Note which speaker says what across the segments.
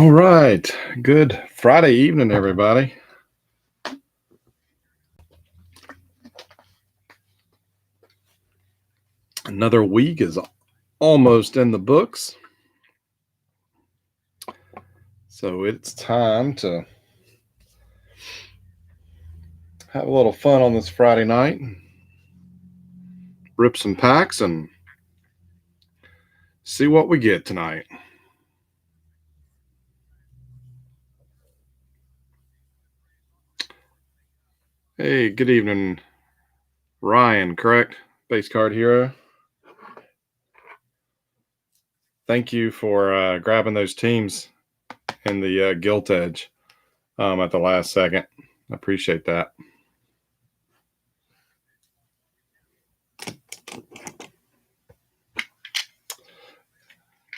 Speaker 1: All right. Good Friday evening, everybody. Another week is almost in the books. So it's time to have a little fun on this Friday night. Rip some packs and see what we get tonight. Hey, good evening, Ryan, correct? Base card hero. Thank you for grabbing those teams in the Gilt Edge at the last second. I appreciate that.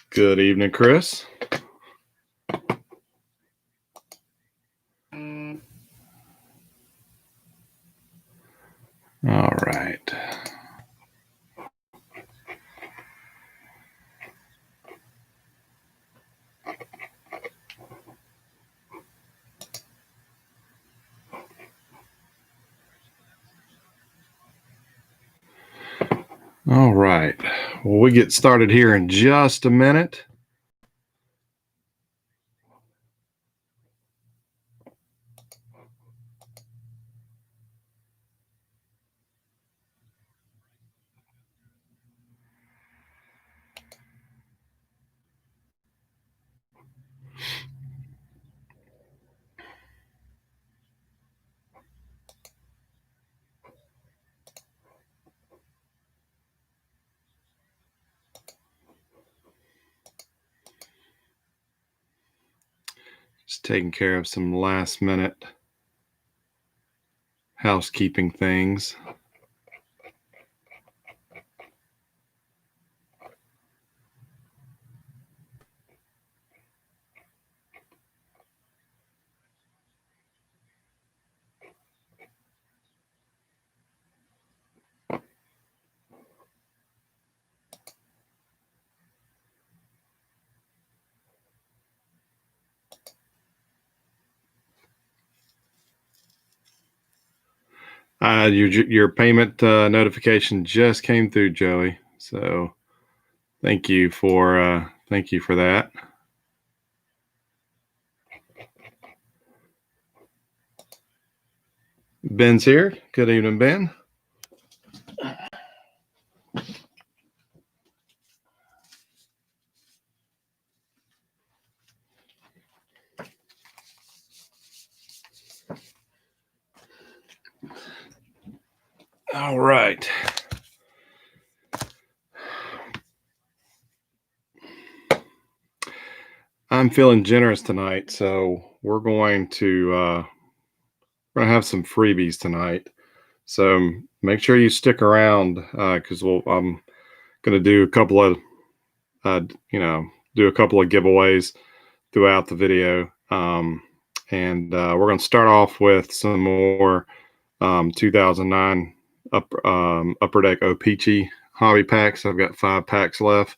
Speaker 1: Good evening, Chris. All right. All right. Well, we get started here in just a minute. Just taking care of some last minute housekeeping things. Your payment notification just came through, Joey. So thank you for that. Ben's here. Good evening, Ben. All right. I'm feeling generous tonight, so we're going to have some freebies tonight. So make sure you stick around because I'm going to do a couple of giveaways throughout the video, and we're going to start off with some more 2009 Upper Deck O-Pee-Chee hobby packs. I've got 5 packs left,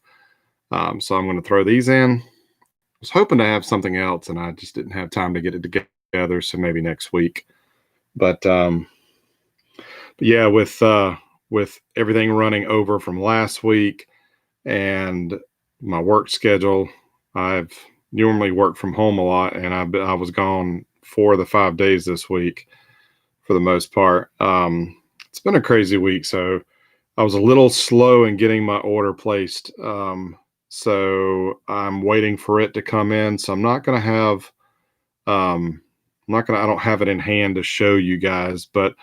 Speaker 1: so I'm going to throw these in. I was hoping to have something else, and I just didn't have time to get it together, so maybe next week. But yeah, with everything running over from last week and my work schedule, I've normally worked from home a lot, and I was gone 4 of the 5 days this week for the most part. It's been a crazy week, so I was a little slow in getting my order placed. So I'm waiting for it to come in. So I'm not going to have, I don't have it in hand to show you guys, but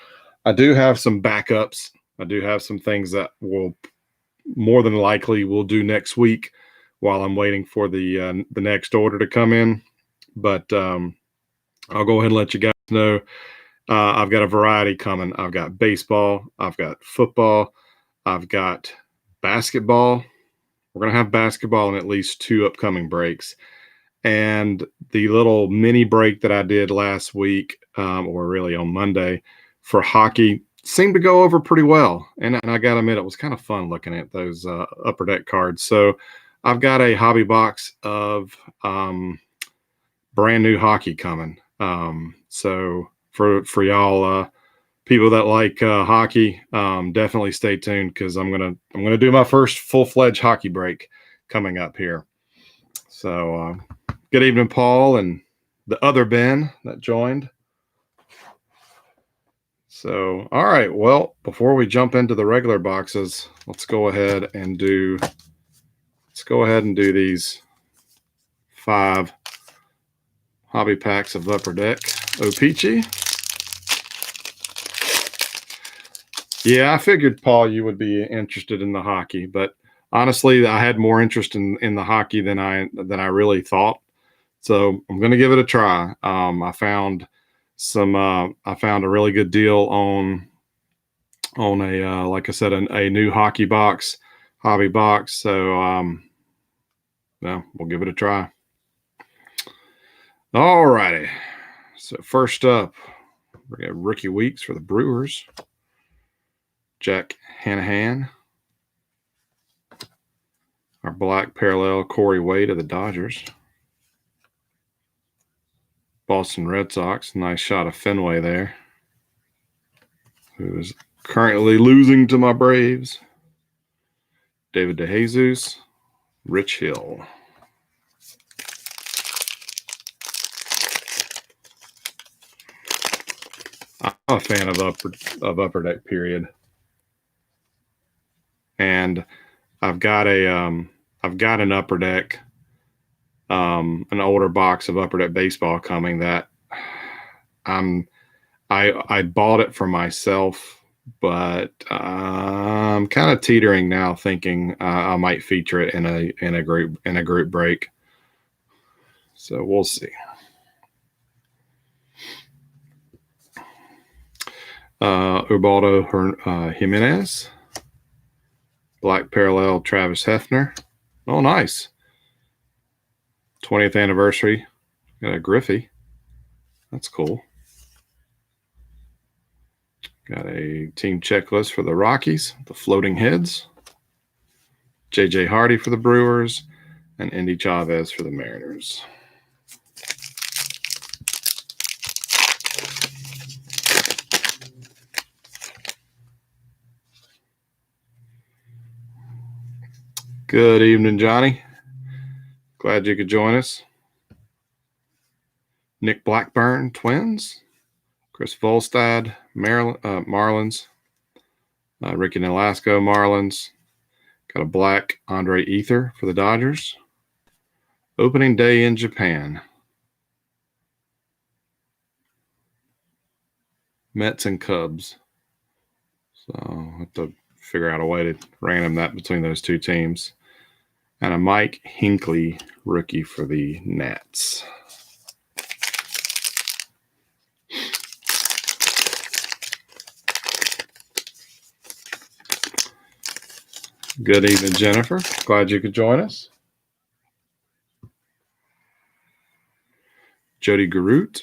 Speaker 1: I do have some backups. I do have some things that will more than likely we'll do next week while I'm waiting for the next order to come in. But I'll go ahead and let you guys know. I've got a variety coming. I've got baseball. I've got football. I've got basketball. We're going to have basketball in at least 2 upcoming breaks. And the little mini break that I did last week, or really on Monday, for hockey seemed to go over pretty well. And I got to admit, it was kind of fun looking at those Upper Deck cards. So I've got a hobby box of brand new hockey coming. So for y'all people that like hockey, definitely stay tuned because I'm gonna do my first full-fledged hockey break coming up here. So good evening, Paul, and the other Ben that joined. So, all right. Well, before we jump into the regular boxes, let's go ahead and do these 5 hobby packs of Upper Deck O-Pee-Chee. Yeah, I figured, Paul, you would be interested in the hockey, but honestly, I had more interest in the hockey than I really thought. So I'm going to give it a try. I found a really good deal on a like I said, a new hobby box. So we'll give it a try. All righty. So first up, we got rookie weeks for the Brewers. Jack Hanahan. Our black parallel, Corey Wade of the Dodgers. Boston Red Sox. Nice shot of Fenway there, who is currently losing to my Braves. David DeJesus. Rich Hill. I'm a fan of Upper Deck, period. And I've got an Upper Deck, an older box of Upper Deck baseball coming that I bought it for myself, but I'm kind of teetering now, thinking I might feature it in a group break. So we'll see. Ubaldo Jimenez. Black parallel, Travis Hefner. Oh, nice. 20th anniversary. Got a Griffey. That's cool. Got a team checklist for the Rockies, the Floating Heads. J.J. Hardy for the Brewers, and Andy Chavez for the Mariners. Good evening, Johnny. Glad you could join us. Nick Blackburn, Twins. Chris Volstad, Marlins. Ricky Nolasco, Marlins. Got a black Andre Ether for the Dodgers. Opening day in Japan. Mets and Cubs. So I'll have to figure out a way to random that between those two teams. And a Mike Hinckley rookie for the Nats. Good evening, Jennifer. Glad you could join us. Jody Garut,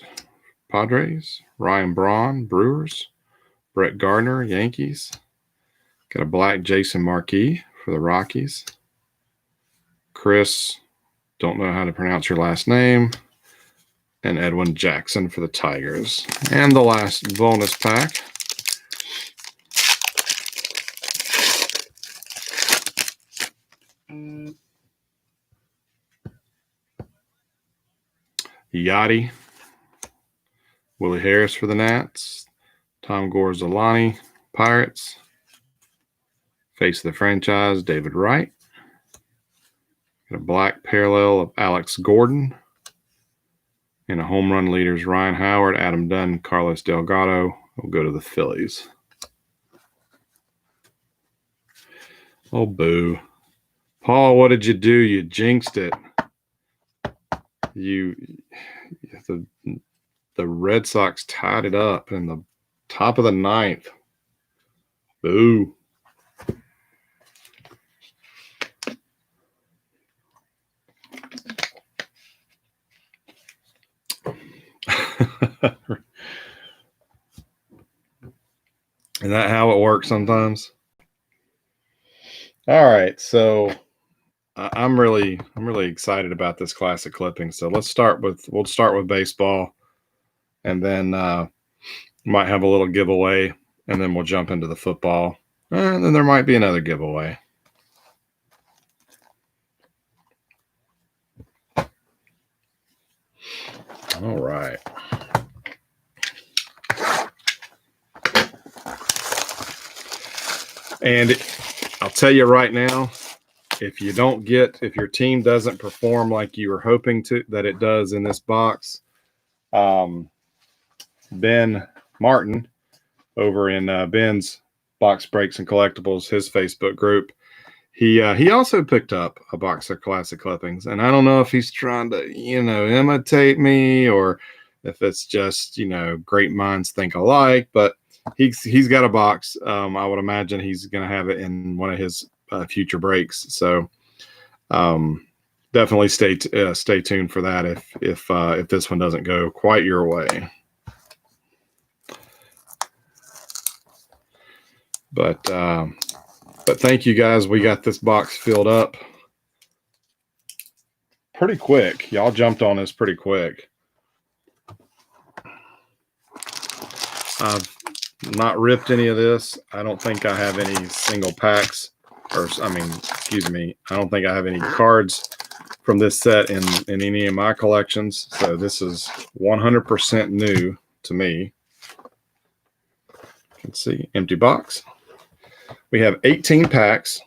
Speaker 1: Padres. Ryan Braun, Brewers. Brett Gardner, Yankees. Got a black Jason Marquis for the Rockies. Chris, don't know how to pronounce your last name. And Edwin Jackson for the Tigers. And the last bonus pack. Yachty. Willie Harris for the Nats. Tom Gorzolani, Pirates. Face of the franchise, David Wright. Got a black parallel of Alex Gordon. And a home run leaders, Ryan Howard, Adam Dunn, Carlos Delgado. We'll go to the Phillies. Oh, boo. Paul, what did you do? You jinxed it. The Red Sox tied it up in the top of the 9th. Boo. Is that how it works sometimes? All right, so I'm really excited about this classic clipping. So we'll start with baseball, and then might have a little giveaway, and then we'll jump into the football, and then there might be another giveaway. All right. And I'll tell you right now, if your team doesn't perform like you were hoping that it does in this box, Ben Martin over in Ben's Box Breaks and Collectibles, his Facebook group, he also picked up a box of classic clippings, and I don't know if he's trying to imitate me or if it's just great minds think alike, but he's got a box. I would imagine he's going to have it in one of his future breaks. So definitely stay tuned for that if this one doesn't go quite your way. But thank you guys. We got this box filled up pretty quick. Y'all jumped on this pretty quick. I've not ripped any of this. I don't think I have any single packs, I don't think I have any cards from this set in any of my collections. So this is 100% new to me. You can see, empty box. We have 18 packs.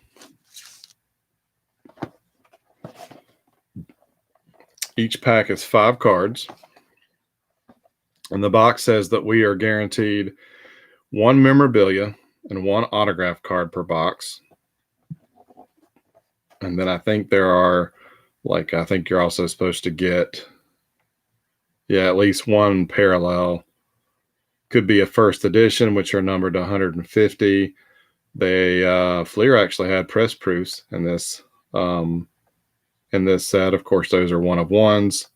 Speaker 1: Each pack is 5 cards. And the box says that we are guaranteed 1 memorabilia and 1 autograph card per box. And then I think there are, I think you're also supposed to get, at least 1 parallel. Could be a first edition, which are numbered to 150. Fleer actually had press proofs in this set. Of course, those are 1 of 1s.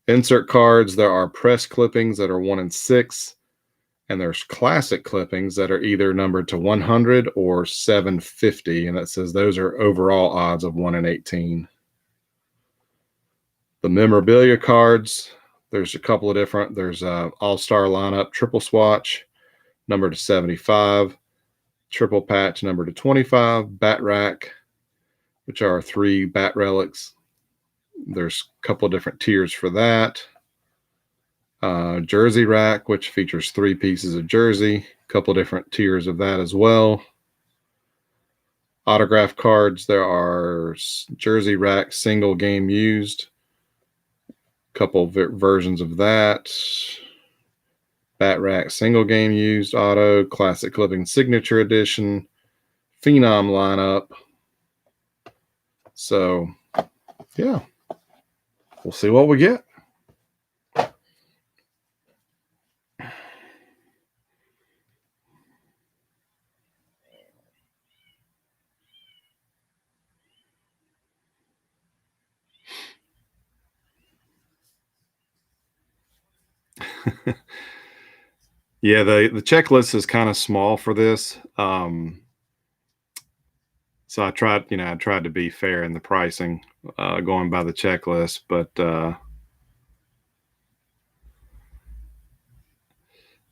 Speaker 1: Insert cards, there are press clippings that are 1 in 6, and there's classic clippings that are either numbered to 100 or 750, and that says those are overall odds of 1 in 18. The memorabilia cards, there's a couple of different. There's all-star lineup triple swatch, numbered to 75. Triple patch number to 25, bat rack, which are 3 bat relics. There's a couple of different tiers for that. Jersey rack, which features 3 pieces of jersey, a couple of different tiers of that as well. Autograph cards, there are jersey rack single game used, a couple versions of that. Bat rack single game used auto, classic clipping signature edition, phenom lineup. So yeah, we'll see what we get. Yeah, the checklist is kind of small for this. So I tried to be fair in the pricing, going by the checklist, but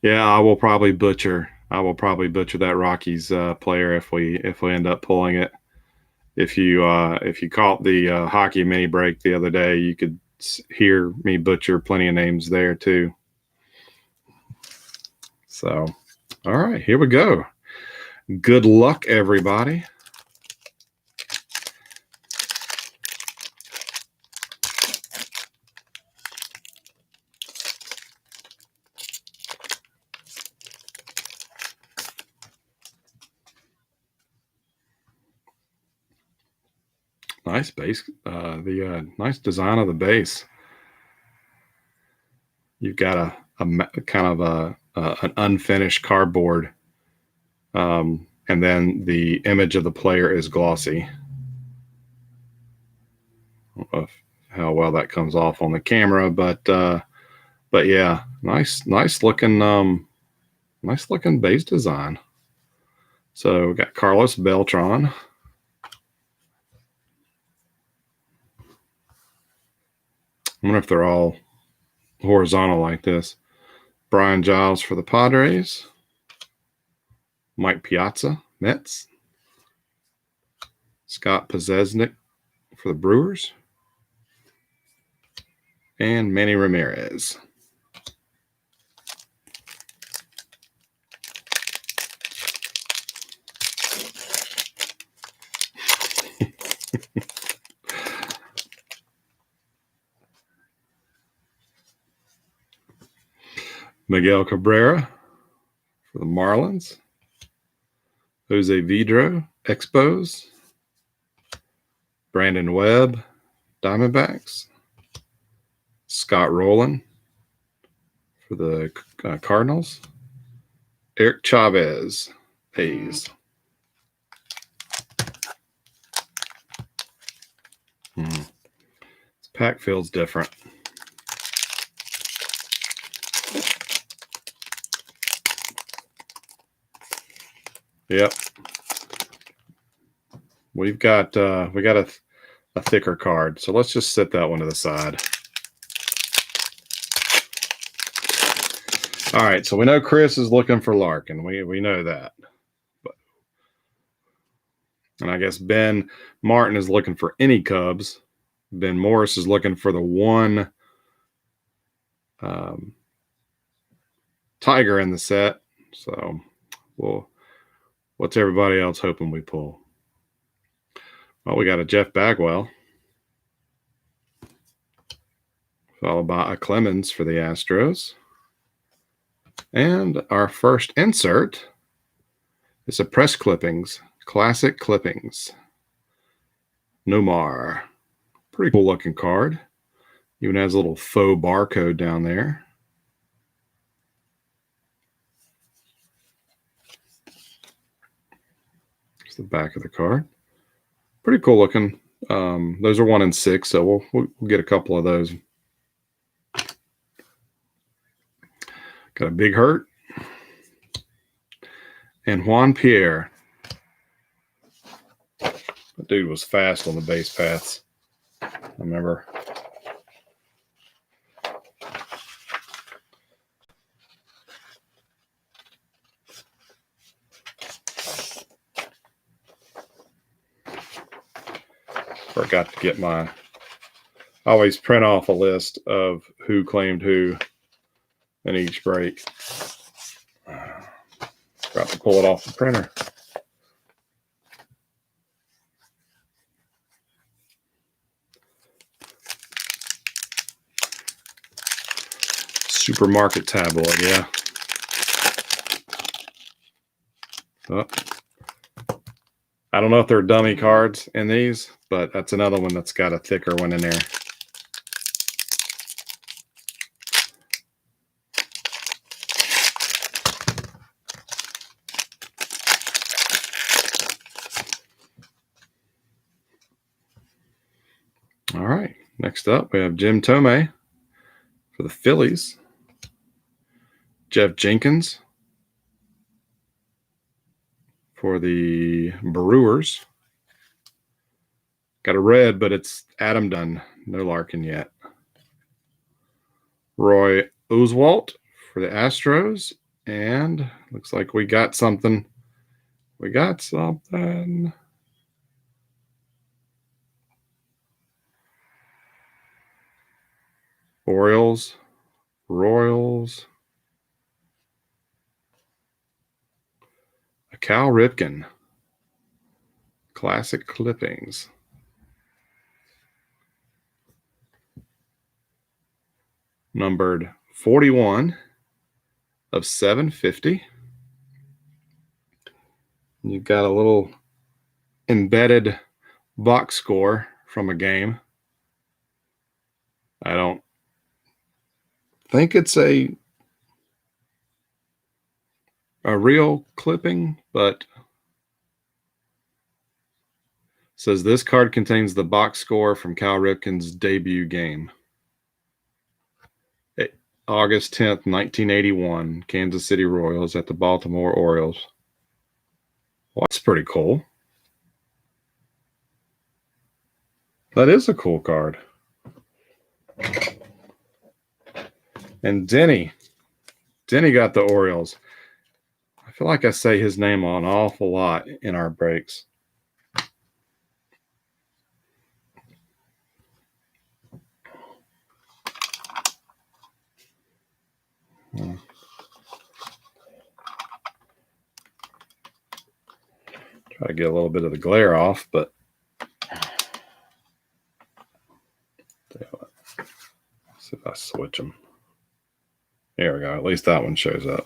Speaker 1: yeah, I will probably butcher that Rockies player if we end up pulling it. If you caught the hockey mini break the other day, you could hear me butcher plenty of names there too. So, all right, here we go. Good luck, everybody. Nice base, nice design of the base. You've got a kind of an unfinished cardboard, and then the image of the player is glossy. I don't know how well that comes off on the camera, but yeah, nice looking base design. So we got Carlos Beltran. I wonder if they're all horizontal like this. Brian Giles for the Padres. Mike Piazza, Mets. Scott Pazesnik for the Brewers. And Manny Ramirez. Miguel Cabrera for the Marlins. Jose Vidro, Expos. Brandon Webb, Diamondbacks. Scott Rowland for the Cardinals. Eric Chavez, A's. This pack feels different. Yep. We got a thicker card, so let's just set that one to the side. All right, so we know Chris is looking for Larkin. We know that. And I guess Ben Martin is looking for any Cubs. Ben Morris is looking for the one Tiger in the set. So, what's everybody else hoping we pull? Well, we got a Jeff Bagwell, followed by a Clemens for the Astros. And our first insert is a press clippings, classic clippings. Nomar. Pretty cool looking card. Even has a little faux barcode down there. There's the back of the card. Pretty cool looking. Those are 1 in 6, so we'll get a couple of those. Got a Big Hurt. And Juan Pierre. That dude was fast on the base paths. I remember. Forgot to get my. I always print off a list of who claimed who in each break. Got to pull it off the printer. Supermarket tabloid, yeah. Oh. I don't know if they're dummy cards in these, but that's another one that's got a thicker one in there. All right, next up we have Jim Thome for the Phillies. Jeff Jenkins for the Brewers. Got a red, but it's Adam Dunn. No Larkin yet. Roy Oswalt for the Astros. And looks like we got something. We got something. Orioles. Royals. A Cal Ripken. Classic clippings. Numbered 41 of 750. You've got a little embedded box score from a game. I don't think it's a real clipping, but says this card contains the box score from Cal Ripken's debut game. August 10th, 1981, Kansas City Royals at the Baltimore Orioles. Well, that's pretty cool. That is a cool card. And Denny got the Orioles. I feel like I say his name an awful lot in our breaks. Try to get a little bit of the glare off, but let's see if I switch them. There we go. At least that one shows up.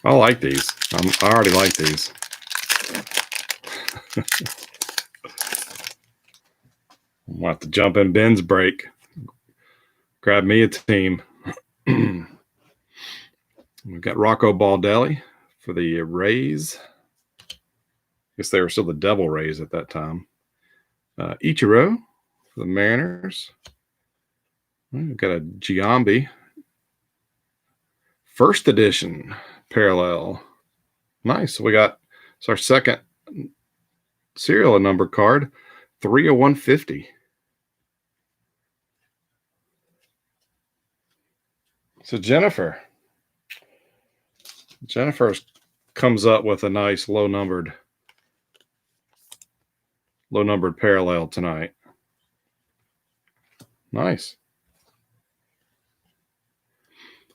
Speaker 1: I like these. I already like these. I'm going to have to jump in Ben's break. Grab me a team. We've got Rocco Baldelli for the Rays. I guess they were still the Devil Rays at that time. Ichiro for the Mariners. We've got a Giambi. First edition parallel. Nice. We got, it's our second serial number card. 3/150. So Jennifer comes up with a nice low numbered parallel tonight. Nice.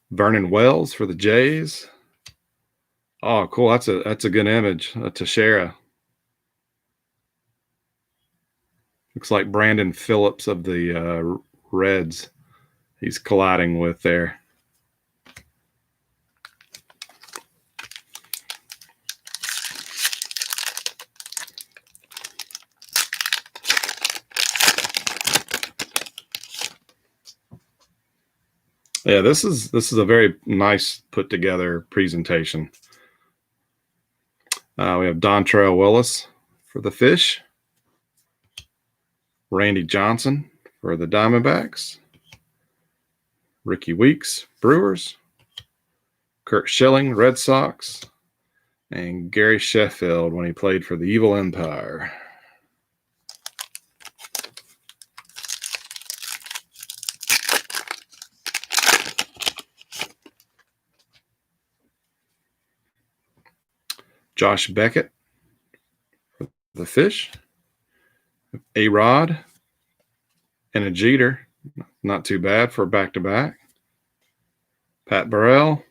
Speaker 1: Vernon Wells for the Jays. Oh, cool. That's a good image. Teixeira. Looks like Brandon Phillips of the Reds. He's colliding with there. Yeah, this is a very nice put together presentation. We have Dontrell Willis for the Fish. Randy Johnson for the Diamondbacks. Ricky Weeks, Brewers. Kurt Schilling, Red Sox. And Gary Sheffield when he played for the Evil Empire. Josh Beckett for the Fish. A-Rod and a Jeter. Not too bad for back-to-back. Pat Burrell.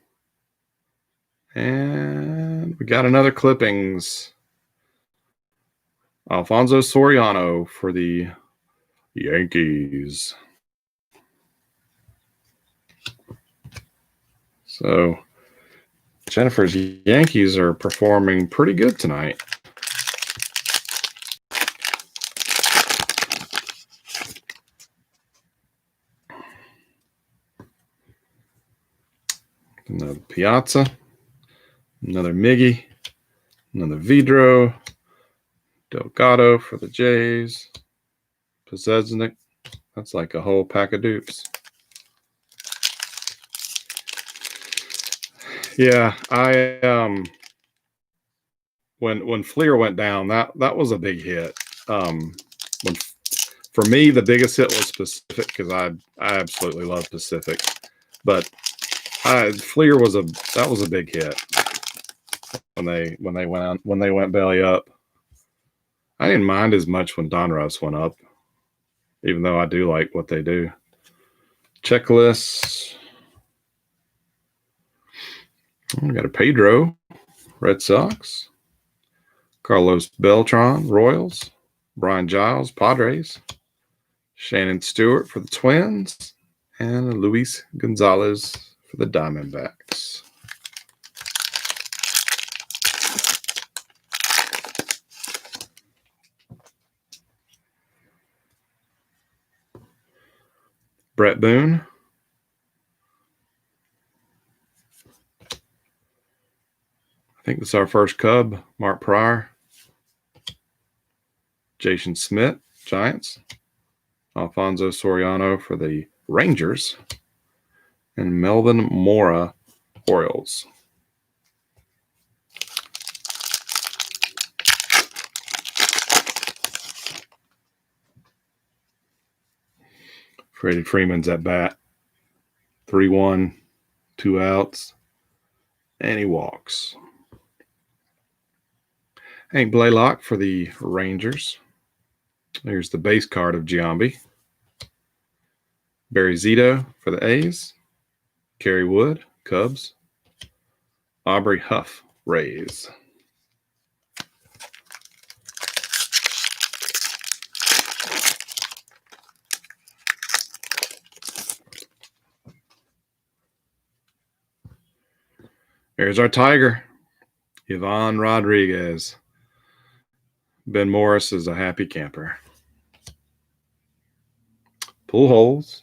Speaker 1: And we got another clippings. Alfonso Soriano for the Yankees. So Jennifer's Yankees are performing pretty good tonight. Another Piazza, another Miggy, another Vidro, Delgado for the Jays, Pozeznik. That's like a whole pack of dupes. Yeah, I when Fleer went down, that was a big hit. When for me the biggest hit was Pacific because I absolutely love Pacific, but Fleer was a big hit when they went belly up. I didn't mind as much when Donruss went up, even though I do like what they do. Checklists. We got a Pedro, Red Sox. Carlos Beltran, Royals. Brian Giles, Padres. Shannon Stewart for the Twins. And Luis Gonzalez for the Diamondbacks. Brett Boone. I think this is our first Cub, Mark Pryor. Jason Smith, Giants. Alfonso Soriano for the Rangers. And Melvin Mora, Orioles. Freddie Freeman's at bat. 3-1, 2 outs, and he walks. Hank Blaylock for the Rangers. There's the base card of Giambi. Barry Zito for the A's. Kerry Wood, Cubs. Aubrey Huff, Rays. There's our Tiger, Ivan Rodriguez. Ben Morris is a happy camper. Pujols.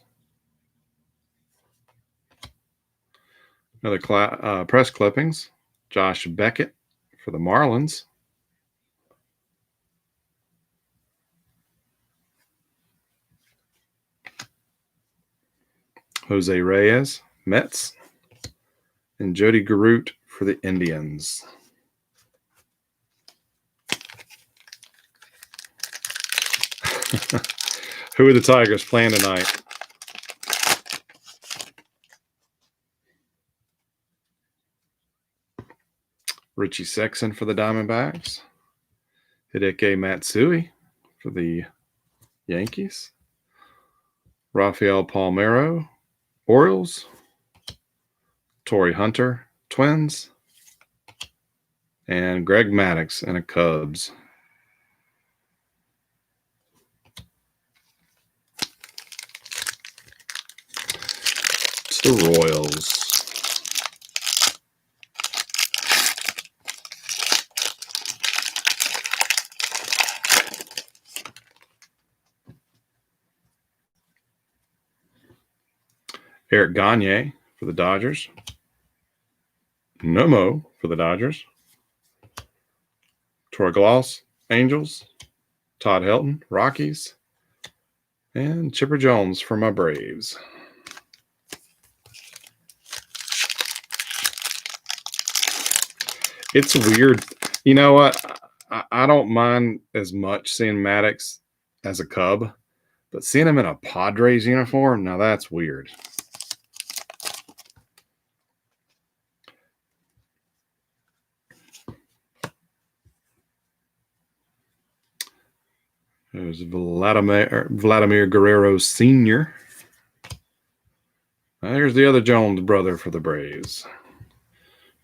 Speaker 1: Another press clippings. Josh Beckett for the Marlins. Jose Reyes, Mets. And Jody Garoot for the Indians. Who are the Tigers playing tonight? Richie Sexson for the Diamondbacks. Hideki Matsui for the Yankees. Rafael Palmeiro, Orioles. Torrey Hunter, Twins. And Greg Maddux and the Cubs. It's the Royals. Eric Gagne for the Dodgers. Nomo for the Dodgers. Troy Glaus, Angels. Todd Helton, Rockies. And Chipper Jones for my Braves. It's weird. You know what? I don't mind as much seeing Maddux as a Cub, but seeing him in a Padres uniform, now that's weird. There's Vladimir Guerrero Sr. There's the other Jones brother for the Braves.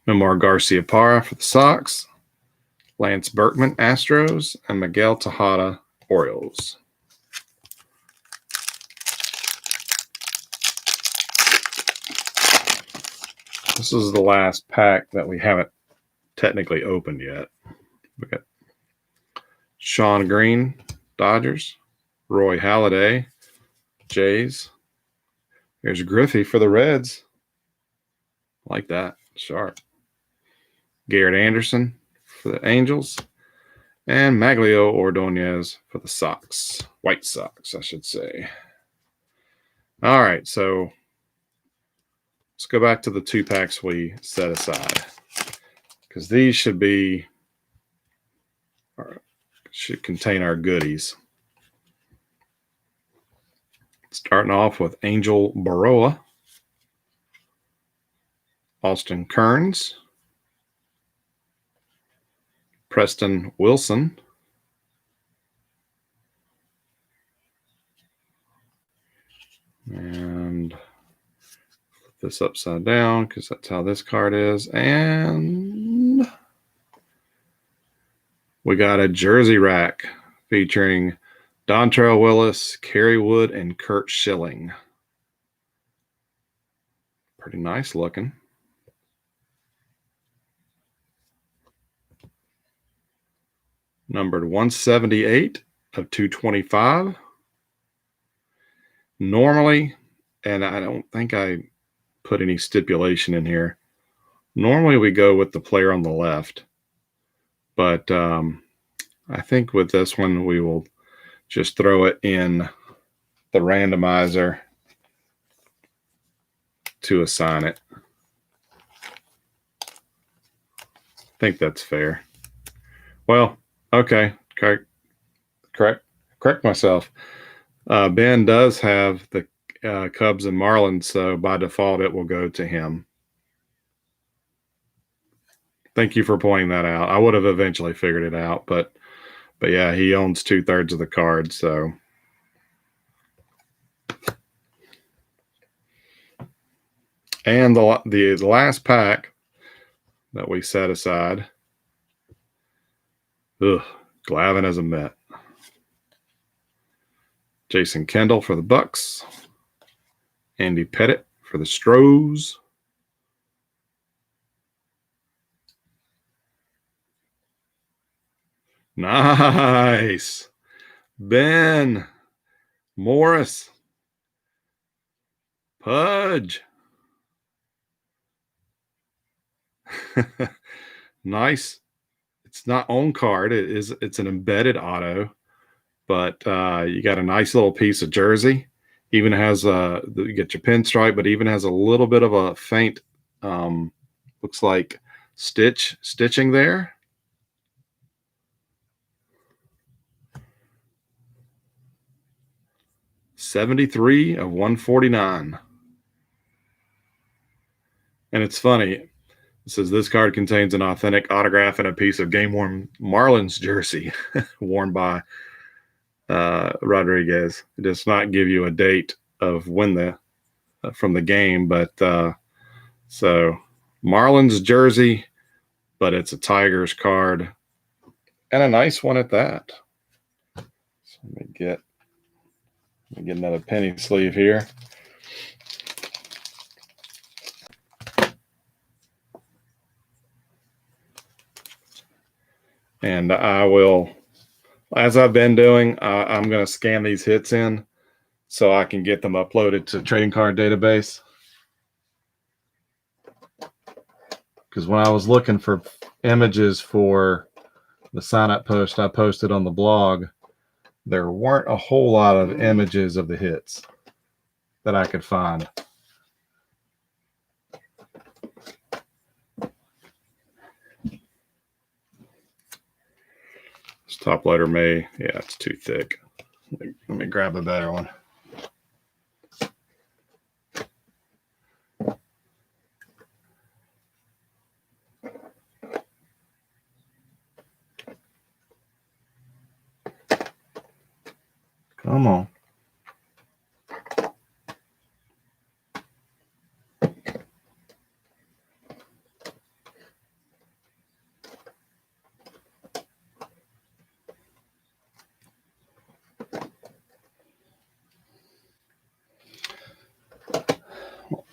Speaker 1: Nomar Garcia-Parra for the Sox. Lance Berkman, Astros. And Miguel Tejada, Orioles. This is the last pack that we haven't technically opened yet. We got Sean Green, Dodgers. Roy Halladay, Jays. There's Griffey for the Reds. Like that. Sharp. Garrett Anderson for the Angels. And Maglio Ordonez for the Sox. White Sox, I should say. All right, so let's go back to the 2 packs we set aside. Because these should contain our goodies. Starting off with Angel Baroa. Austin Kearns. Preston Wilson. And flip this upside down because that's how this card is. And we got a jersey rack featuring Dontrelle Willis, Kerry Wood, and Kurt Schilling. Pretty nice looking. Numbered 178 of 225. Normally, and I don't think I put any stipulation in here, normally we go with the player on the left. But I think with this one, we will just throw it in the randomizer to assign it. I think that's fair. Well, okay. Correct myself. Ben does have the Cubs and Marlins, so by default it will go to him. Thank you for pointing that out. I would have eventually figured it out, but yeah, he owns 2/3 of the cards, so. And the last pack that we set aside. Glavine as a Met. Jason Kendall for the Bucks. Andy Pettitte for the Stros. Nice. Ben Morris. Pudge. Nice. It's not on card. It's an embedded auto, but you got a nice little piece of jersey. Even has you get your pinstripe, but even has a little bit of a faint, looks like stitching there. $73 of $149. And it's funny. It says this card contains an authentic autograph and a piece of game-worn Marlins jersey worn by Rodriguez. It does not give you a date of when from the game, but so Marlins jersey, but it's a Tigers card and a nice one at that. So let me get another penny sleeve here. And I will, as I've been doing, I'm going to scan these hits in so I can get them uploaded to trading card database. Because when I was looking for images for the sign-up post I posted on the blog, there weren't a whole lot of images of the hits that I could find. This top loader it's too thick. Let me grab a better one. Come on.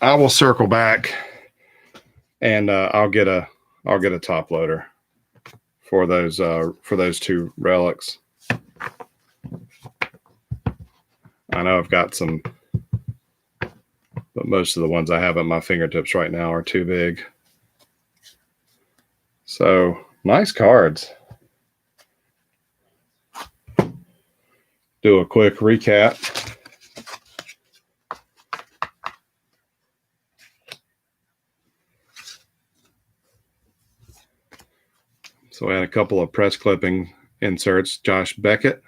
Speaker 1: I will circle back and I'll get a top loader for those two relics. I know I've got some, but most of the ones I have at my fingertips right now are too big. So nice cards. Do a quick recap. So we had a couple of press clipping inserts: Josh Beckett,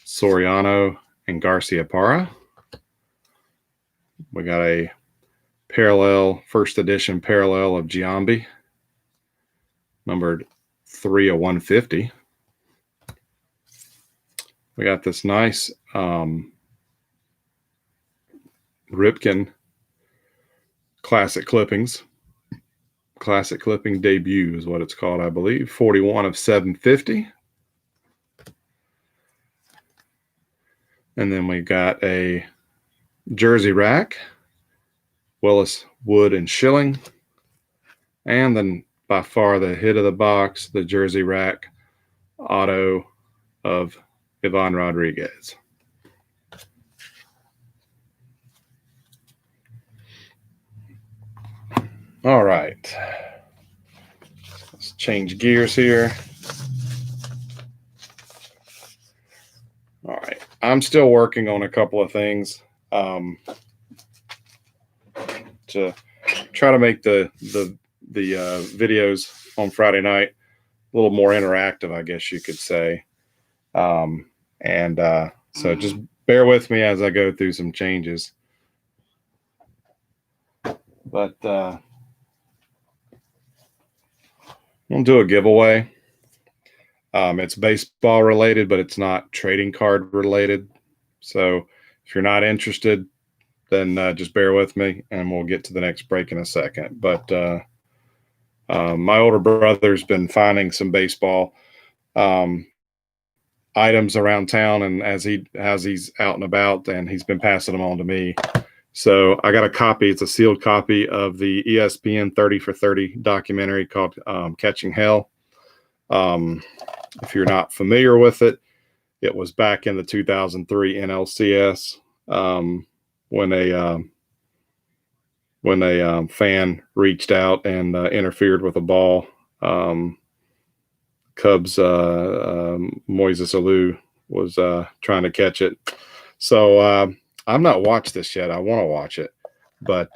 Speaker 1: Soriano, and Garcia Parra. We got a first edition parallel of Giambi, numbered 3 of 150. We got this nice Ripken classic clippings. Classic clipping debut is what it's called, I believe. 41 of 750. And then we got a jersey rack, Willis, Wood, and Schilling. And then by far the hit of the box, the jersey rack auto of Ivan Rodriguez. All right. Let's change gears here. All right. I'm still working on a couple of things to try to make the videos on Friday night a little more interactive, I guess you could say. So just bear with me as I go through some changes. But we'll do a giveaway. It's baseball related, but it's not trading card related. So if you're not interested, then just bear with me and we'll get to the next break in a second. But my older brother's been finding some baseball items around town, and as he's out and about, and he's been passing them on to me. So I got a copy. It's a sealed copy of the ESPN 30 for 30 documentary called Catching Hell. If you're not familiar with it, it was back in the 2003 NLCS when a fan reached out and interfered with a ball. Cubs Moises Alou was trying to catch it. So I've not watched this yet. I want to watch it, but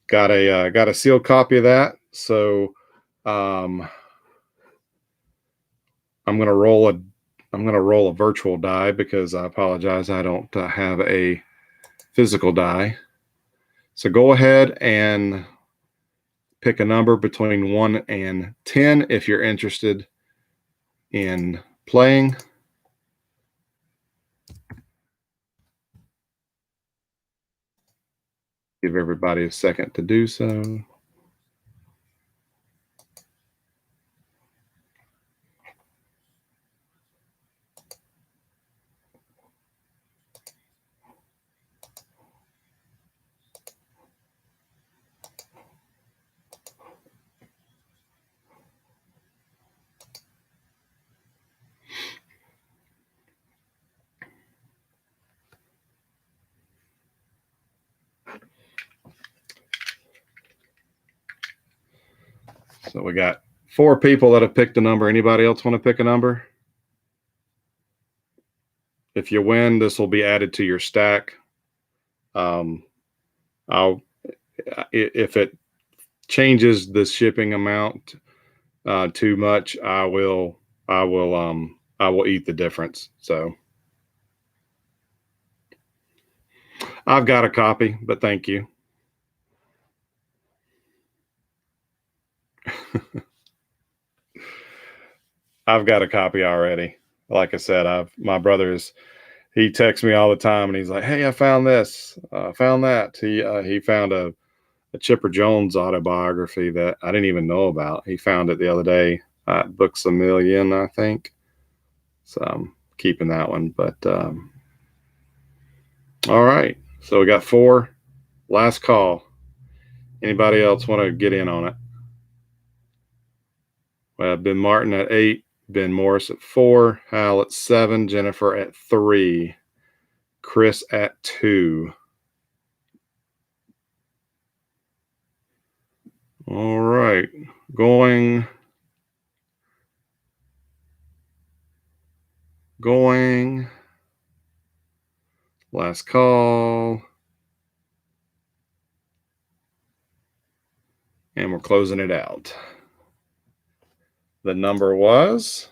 Speaker 1: got a sealed copy of that. So I'm gonna roll a virtual die because I apologize, I don't have a physical die. So go ahead and pick a number between 1 and 10 if you're interested in playing. Give everybody a second to do so. So we got 4 people that have picked a number. Anybody else want to pick a number? If you win, this will be added to your stack. If it changes the shipping amount too much, I will eat the difference. So I've got a copy, but thank you. I've got a copy already. Like I said, my brother's, he texts me all the time and he's like, "Hey, I found this, found that." He found a Chipper Jones autobiography that I didn't even know about. He found it the other day at Books a Million, I think. So I'm keeping that one. But all right. So we got 4. Last call. Anybody else want to get in on it? We have Ben Martin at 8, Ben Morris at 4, Hal at 7, Jennifer at 3, Chris at 2. All right. Going. Last call. And we're closing it out. The number was,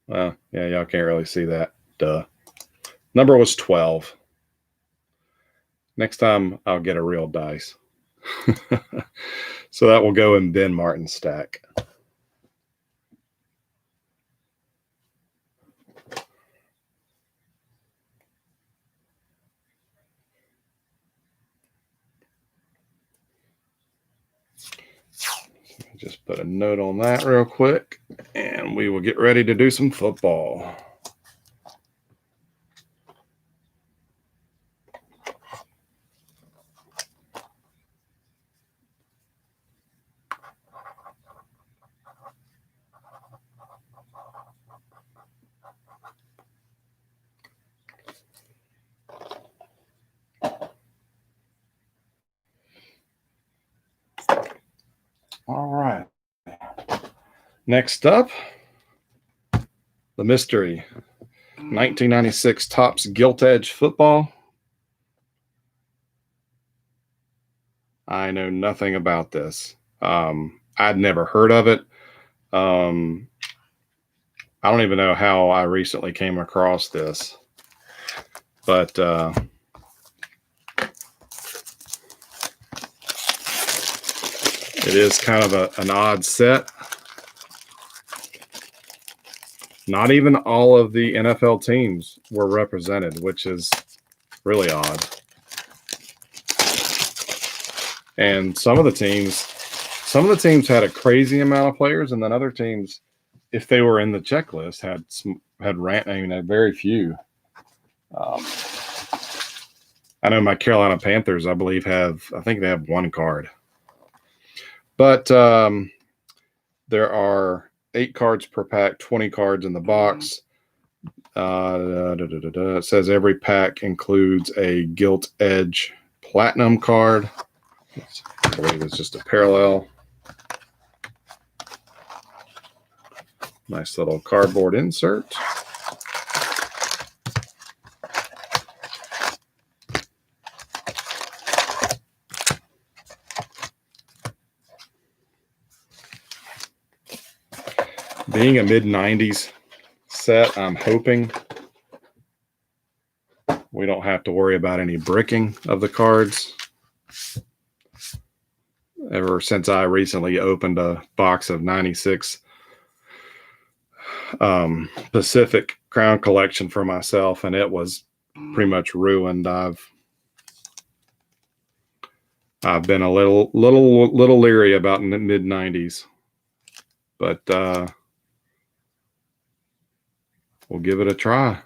Speaker 1: well, yeah, y'all can't really see that. Duh. Number was 12. Next time I'll get a real dice. So that will go in Ben Martin's stack. Just put a note on that real quick, and we will get ready to do some football. All right. Next up, the mystery 1996 Topps Gilt Edge football. I know nothing about this. I'd never heard of it. I don't even know how I recently came across this. But it is kind of an odd set. Not even all of the NFL teams were represented, which is really odd. And some of the teams had a crazy amount of players, and then other teams, if they were in the checklist, had very few. I know my Carolina Panthers, I believe, I think they have one card. But there are 8 cards per pack, 20 cards in the box. It says every pack includes a Gilt Edge Platinum card. I believe it's just a parallel. Nice little cardboard insert. Being a mid-90s set, I'm hoping we don't have to worry about any bricking of the cards. Ever since I recently opened a box of 96 Pacific Crown Collection for myself, and it was pretty much ruined. I've been a little leery about mid-90s, but we'll give it a try.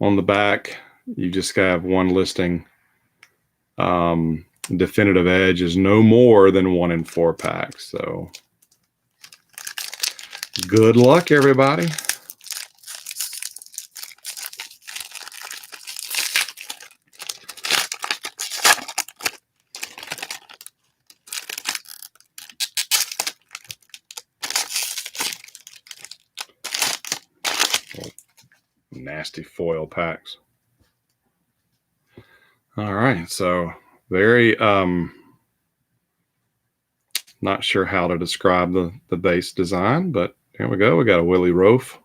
Speaker 1: On the back, you just have one listing. Definitive Edge is no more than 1 in 4 packs. So good luck, everybody. Nasty foil packs. All right, so very not sure how to describe the base design, but here we go. We got a Willie Roaf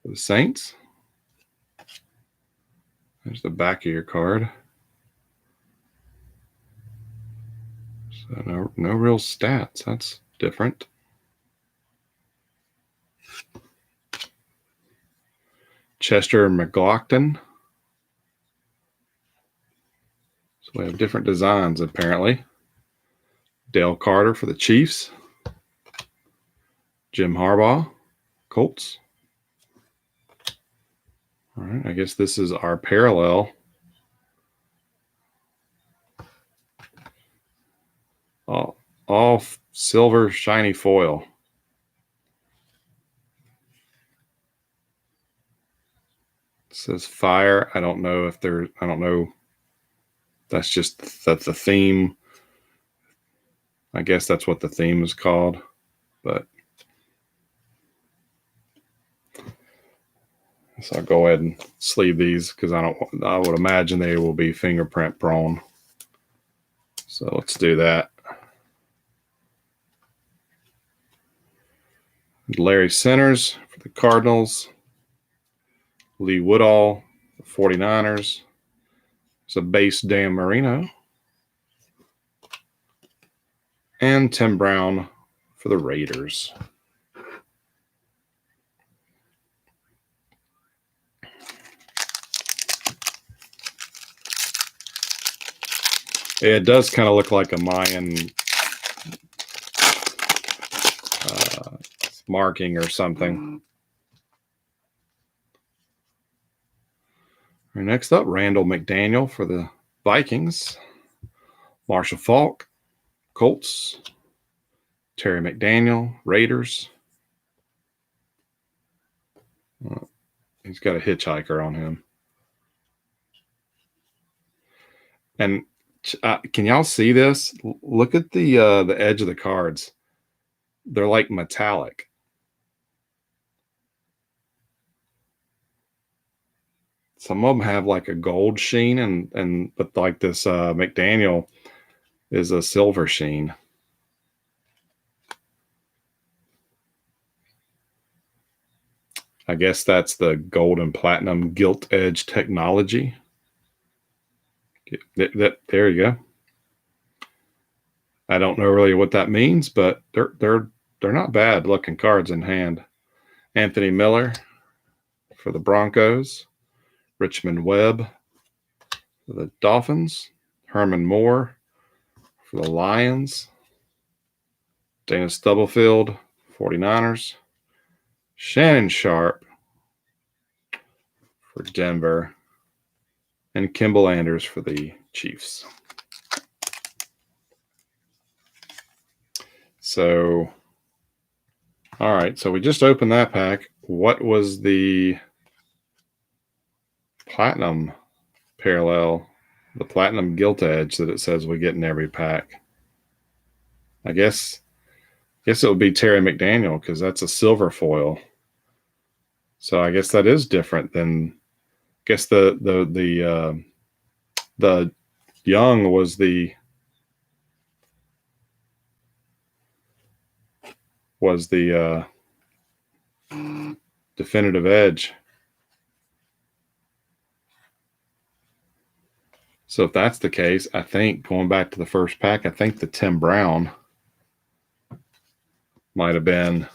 Speaker 1: for the Saints. There's the back of your card. So no real stats. That's different. Chester McLaughlin. So we have different designs, apparently. Dale Carter for the Chiefs. Jim Harbaugh, Colts. All right, I guess this is our parallel. All silver shiny foil. It says fire. I don't know. That's the theme. I guess that's what the theme is called. But so I'll go ahead and sleeve these because I would imagine they will be fingerprint prone. So let's do that. Larry Centers for the Cardinals. Lee Woodall, the 49ers. It's a base Dan Marino. And Tim Brown for the Raiders. It does kind of look like a Mayan marking or something. All right, next up, Randall McDaniel for the Vikings. Marshall Faulk, Colts. Terry McDaniel, Raiders. He's got a hitchhiker on him. And can y'all see this? Look at the edge of the cards. They're like metallic. Some of them have like a gold sheen, but like this McDaniel is a silver sheen. I guess that's the gold and platinum gilt edge technology. There you go. I don't know really what that means, but they're not bad looking cards in hand. Anthony Miller for the Broncos, Richmond Webb for the Dolphins, Herman Moore for the Lions, Dana Stubblefield, 49ers, Shannon Sharp for Denver, and Kimball Anders for the Chiefs. So, all right. So we just opened that pack. What was the platinum parallel, the platinum gilt edge that it says we get in every pack? I guess it would be Terry McDaniel because that's a silver foil. So I guess that is different than. I guess the Young was the definitive edge. So if that's the case, I think going back to the first pack, I think the Tim Brown might have been.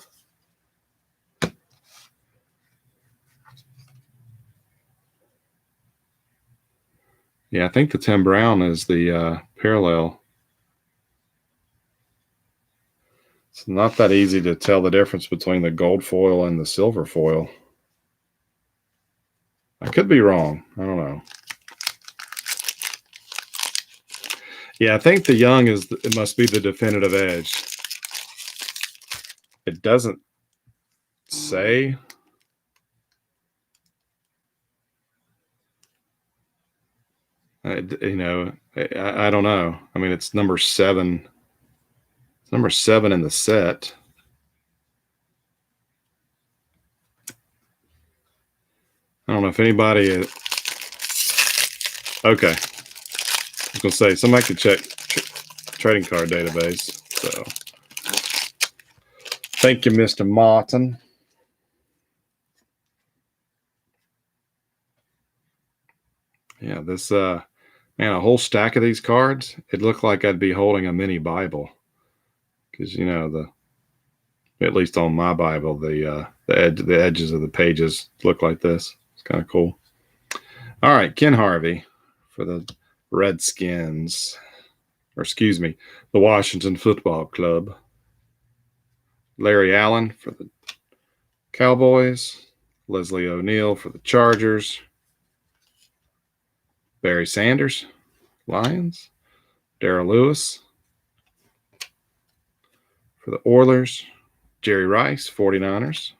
Speaker 1: Yeah, I think the Tim Brown is the parallel. It's not that easy to tell the difference between the gold foil and the silver foil. I could be wrong. I don't know. Yeah, I think the Young it must be the definitive edge. It doesn't say. I don't know. I mean, it's number 7. It's number 7 in the set. I don't know if anybody. Okay. I was going to say, somebody could check trading card database. So, thank you, Mr. Martin. Yeah, this man, a whole stack of these cards. It looked like I'd be holding a mini Bible, because at least on my Bible, the edges of the pages look like this. It's kind of cool. All right, Ken Harvey for the Redskins, or excuse me, the Washington Football Club. Larry Allen for the Cowboys. Leslie O'Neal for the Chargers. Barry Sanders, Lions. Darrell Lewis for the Oilers. Jerry Rice, 49ers.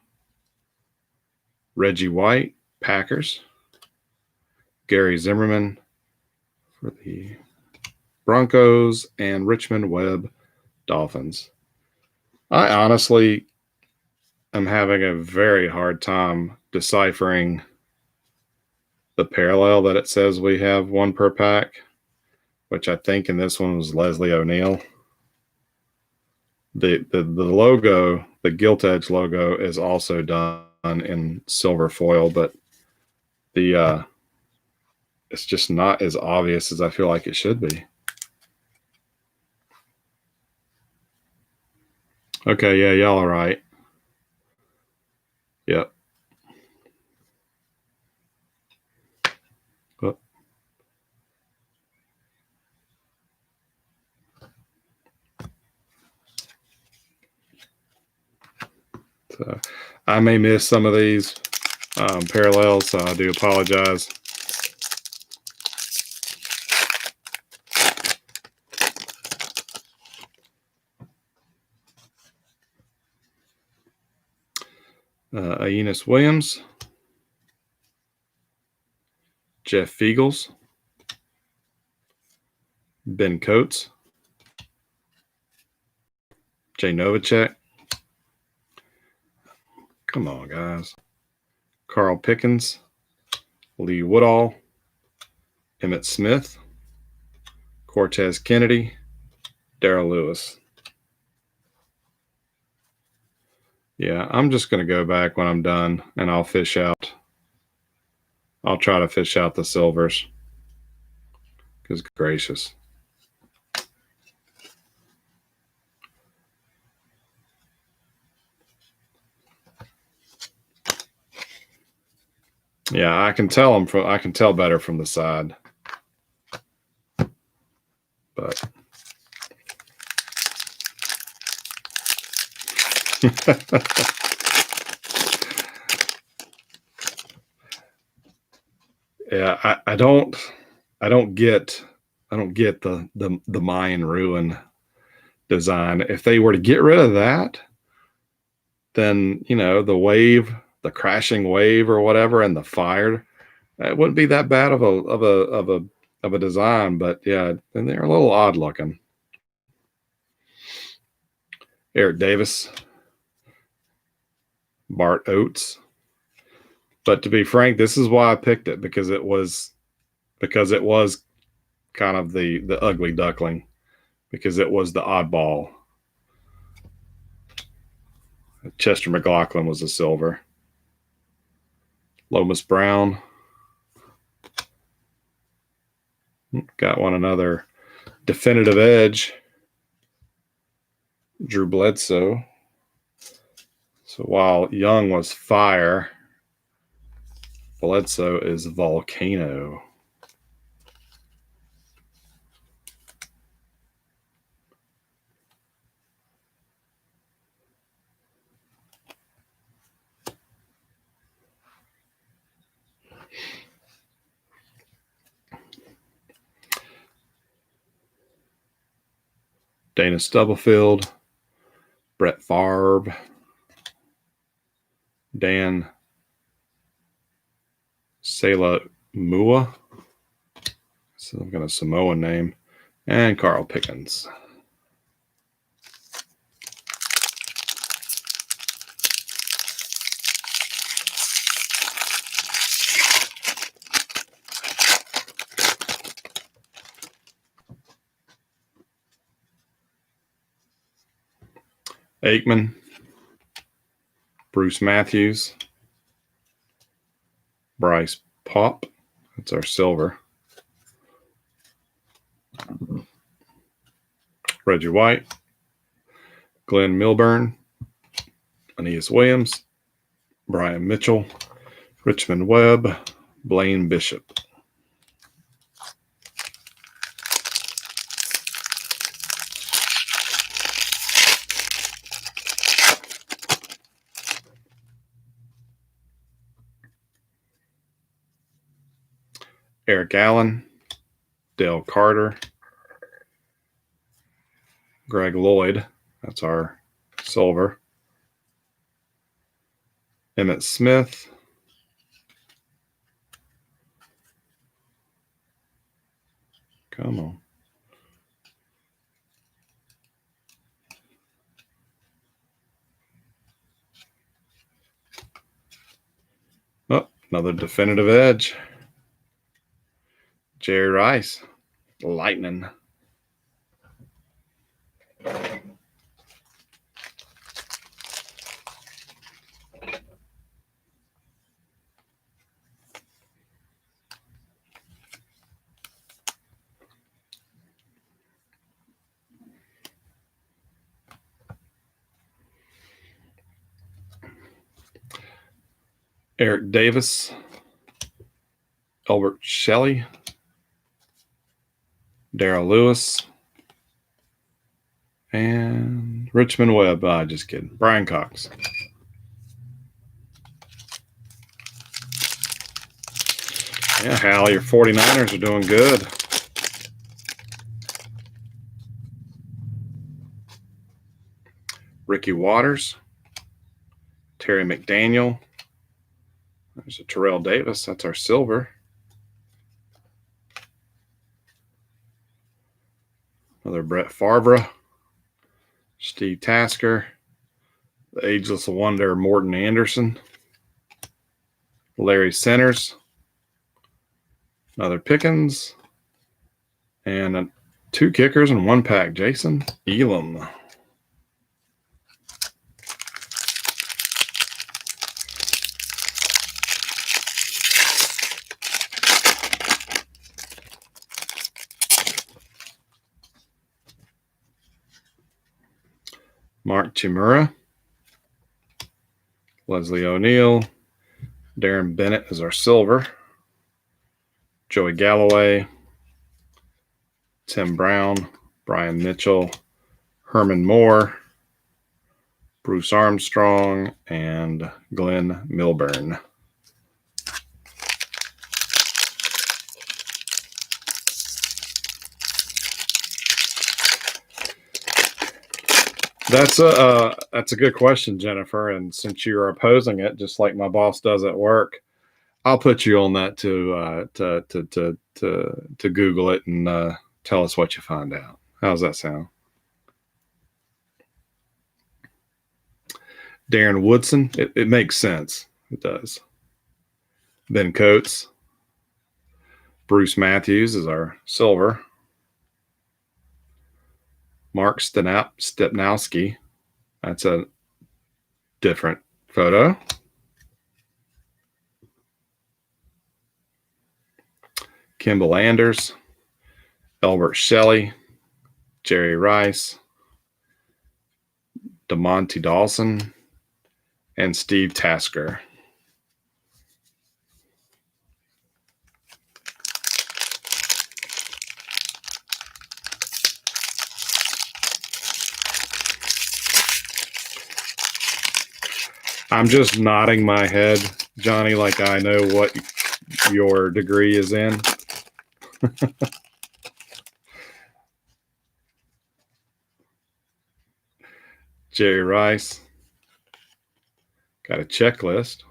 Speaker 1: Reggie White, Packers. Gary Zimmerman for the Broncos, and Richmond Webb, Dolphins. I honestly am having a very hard time deciphering the parallel that it says we have one per pack, which I think in this one was Leslie O'Neal. The logo, the gilt edge logo, is also done in silver foil, but it's just not as obvious as I feel like it should be. Okay, yeah, y'all are right. Yep. Oh. So I may miss some of these parallels, so I do apologize. Aeneas Williams, Jeff Fiegels, Ben Coates, Jay Novacek. Come on, guys. Carl Pickens, Lee Woodall, Emmett Smith, Cortez Kennedy, Darrell Lewis. Yeah, I'm just going to go back when I'm done and I'll fish out. I'll try to fish out the silvers. Because gracious. Yeah, I can tell them from. I can tell better from the side. But yeah, I don't get the Mayan ruin design. If they were to get rid of that, then the crashing wave or whatever, and the fire, it wouldn't be that bad of a design. But yeah, and they're a little odd looking. Eric Davis, Bart Oates. But to be frank, this is why I picked it, because it was kind of the ugly duckling, because it was the oddball. Chester McLaughlin was a silver. Lomas Brown. Got one another definitive edge. Drew Bledsoe. So while Young was fire, Bledsoe is volcano. Dana Stubblefield, Brett Favre, Dan Sela Mua, so I've got a Samoan name, and Carl Pickens. Aikman, Bruce Matthews, Bryce Pop, that's our silver. Reggie White, Glenn Milburn, Aeneas Williams, Brian Mitchell, Richmond Webb, Blaine Bishop. Eric Allen, Dale Carter, Greg Lloyd, that's our silver. Emmett Smith, come on. Oh, another definitive edge. Jerry Rice, Lightning. Eric Davis, Albert Shelley, Darrell Lewis, and Richmond Webb. Just kidding. Brian Cox. Yeah, Hal, your 49ers are doing good. Ricky Waters, Terry McDaniel. There's a Terrell Davis. That's our silver. Another Brett Favre, Steve Tasker, the ageless wonder Morton Anderson, Larry Centers, another Pickens, and 2 kickers and 1 pack. Jason Elam. Mark Chimura, Leslie O'Neill, Darren Bennett is our silver, Joey Galloway, Tim Brown, Brian Mitchell, Herman Moore, Bruce Armstrong, and Glenn Milburn. That's a good question, Jennifer. And since you're opposing it, just like my boss does at work, I'll put you on that to Google it and tell us what you find out. How's that sound? Darren Woodson, it makes sense. It does. Ben Coates, Bruce Matthews is our silver. Mark Stepnowski, that's a different photo. Kimball Anders, Albert Shelley, Jerry Rice, DeMonte Dawson, and Steve Tasker. I'm just nodding my head, Johnny, like I know what your degree is in. Jerry Rice. Got a checklist.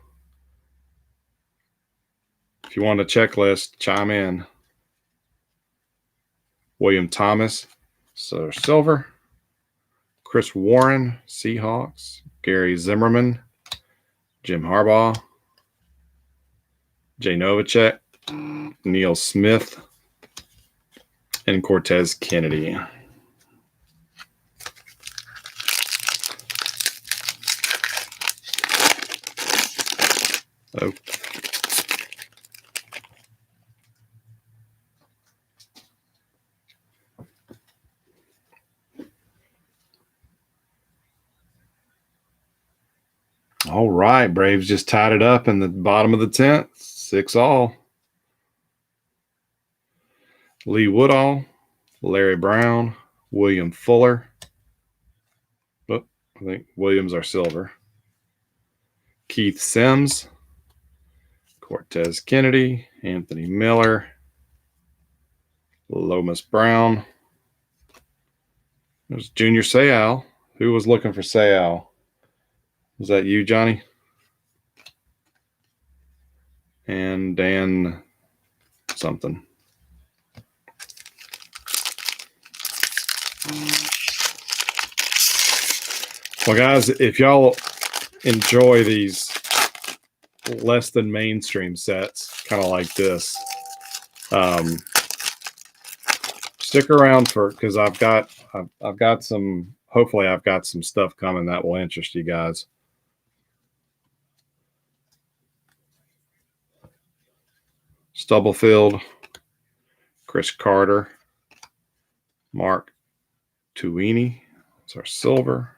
Speaker 1: If you want a checklist, chime in. William Thomas, so silver. Chris Warren, Seahawks. Gary Zimmerman, Jim Harbaugh. Jay Novacek, Neil Smith, and Cortez Kennedy. Oh. All right, Braves just tied it up in the bottom of the 10th, 6-all. Lee Woodall, Larry Brown, William Fuller. Oh, I think Williams are silver. Keith Sims, Cortez Kennedy, Anthony Miller, Lomas Brown. There's Junior Seau. Who was looking for Seau? Was that you, Johnny? And Dan something. Well, guys, if y'all enjoy these less than mainstream sets, kind of like this, stick around because I've got some. Hopefully, I've got some stuff coming that will interest you guys. Stubblefield, Chris Carter, Mark Tuini, it's our silver.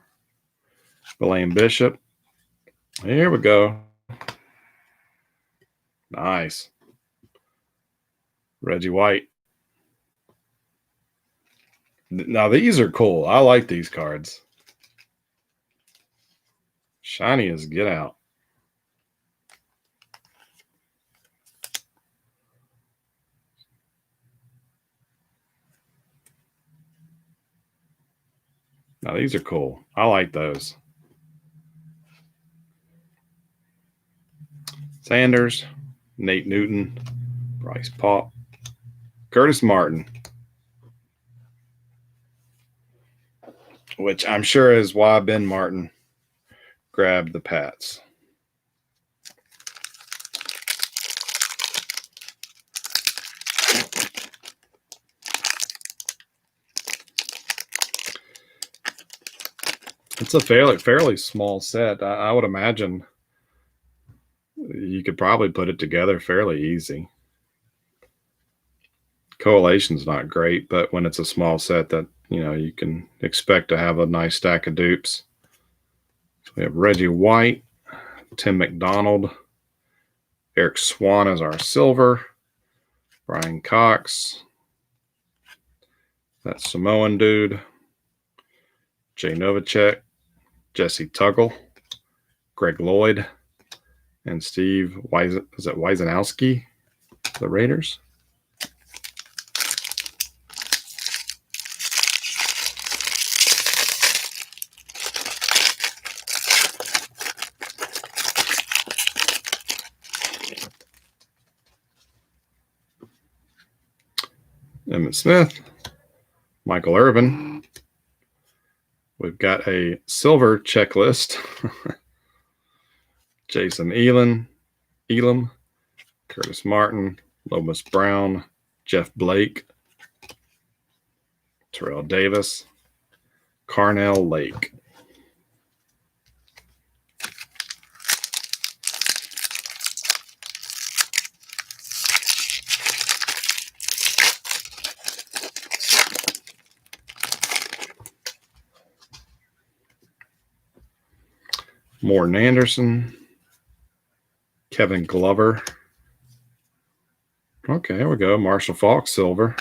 Speaker 1: Blaine Bishop. Here we go. Nice. Reggie White. Now these are cool. I like these cards. Shiny as get out. Now these are cool. I like those. Sanders, Nate Newton, Bryce Paup, Curtis Martin, which I'm sure is why Ben Martin grabbed the Pats. It's a fairly small set. I would imagine you could probably put it together fairly easy. Collation's not great, but when it's a small set, that you can expect to have a nice stack of dupes. So we have Reggie White, Tim McDonald, Eric Swan as our silver, Brian Cox, that Samoan dude, Jay Novacek, Jesse Tuggle, Greg Lloyd, and Steve Wyszynowski, the Raiders. Emmitt Smith, Michael Irvin. We've got a silver checklist. Jason Elam, Curtis Martin, Lomas Brown, Jeff Blake, Terrell Davis, Carnell Lake. Morton Anderson, Kevin Glover. Okay, here we go. Marshall Faulk, silver.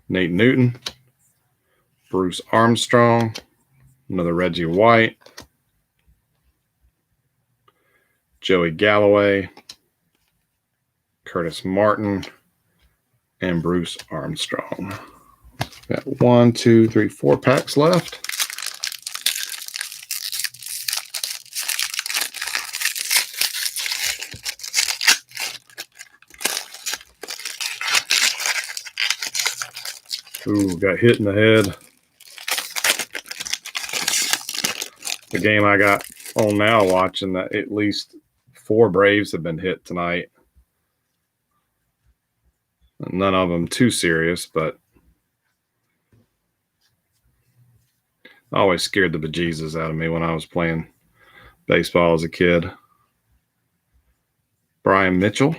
Speaker 1: Nate Newton, Bruce Armstrong, another Reggie White, Joey Galloway, Curtis Martin, and Bruce Armstrong. Got 1, 2, 3, 4 packs left. Ooh, got hit in the head. The game I got on now watching, that at least 4 Braves have been hit tonight. None of them too serious, but always scared the bejesus out of me when I was playing baseball as a kid. Brian Mitchell,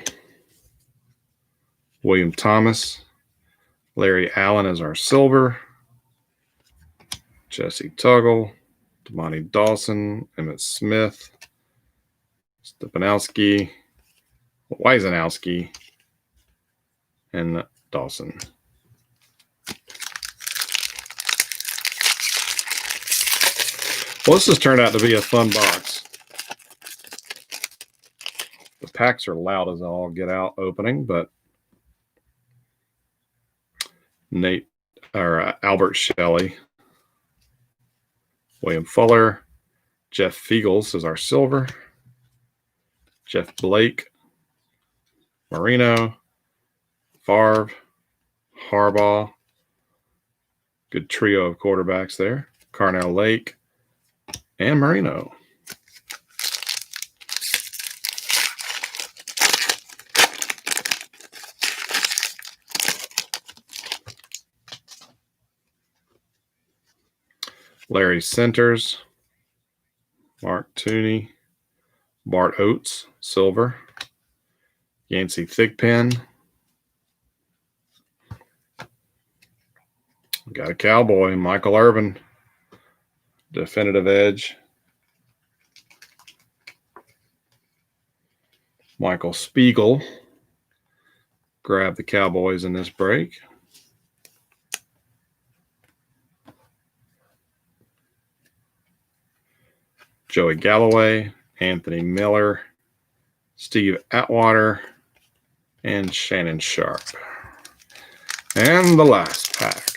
Speaker 1: William Thomas, Larry Allen is our silver, Jesse Tuggle, Damani Dawson, Emmitt Smith, Stepanowski, Wyszynowski, and Dawson. Well, this has turned out to be a fun box. The packs are loud as all get out opening, but Albert Shelley, William Fuller, Jeff Fiegels is our silver, Jeff Blake, Marino, Favre, Harbaugh, good trio of quarterbacks there, Carnell Lake, and Marino. Larry Centers, Mark Tooney, Bart Oates, silver, Yancey Thigpen. Got a Cowboy, Michael Irvin, definitive edge. Michael Spiegel, grab the Cowboys in this break. Joey Galloway, Anthony Miller, Steve Atwater, and Shannon Sharp. And the last pack.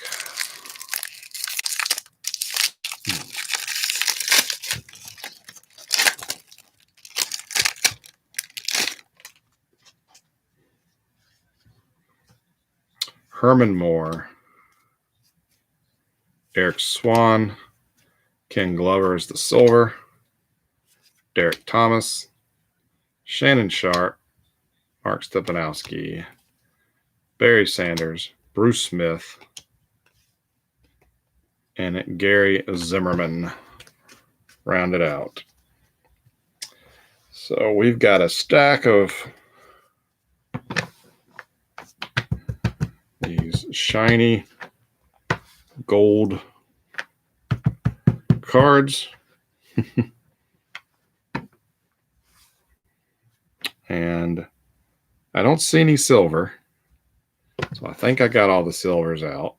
Speaker 1: Herman Moore, Eric Swan, Ken Glover is the silver, Derek Thomas, Shannon Sharp, Mark Stepanowski, Barry Sanders, Bruce Smith, and Gary Zimmerman rounded out. So we've got a stack of these shiny gold cards. And I don't see any silver. So I think I got all the silvers out.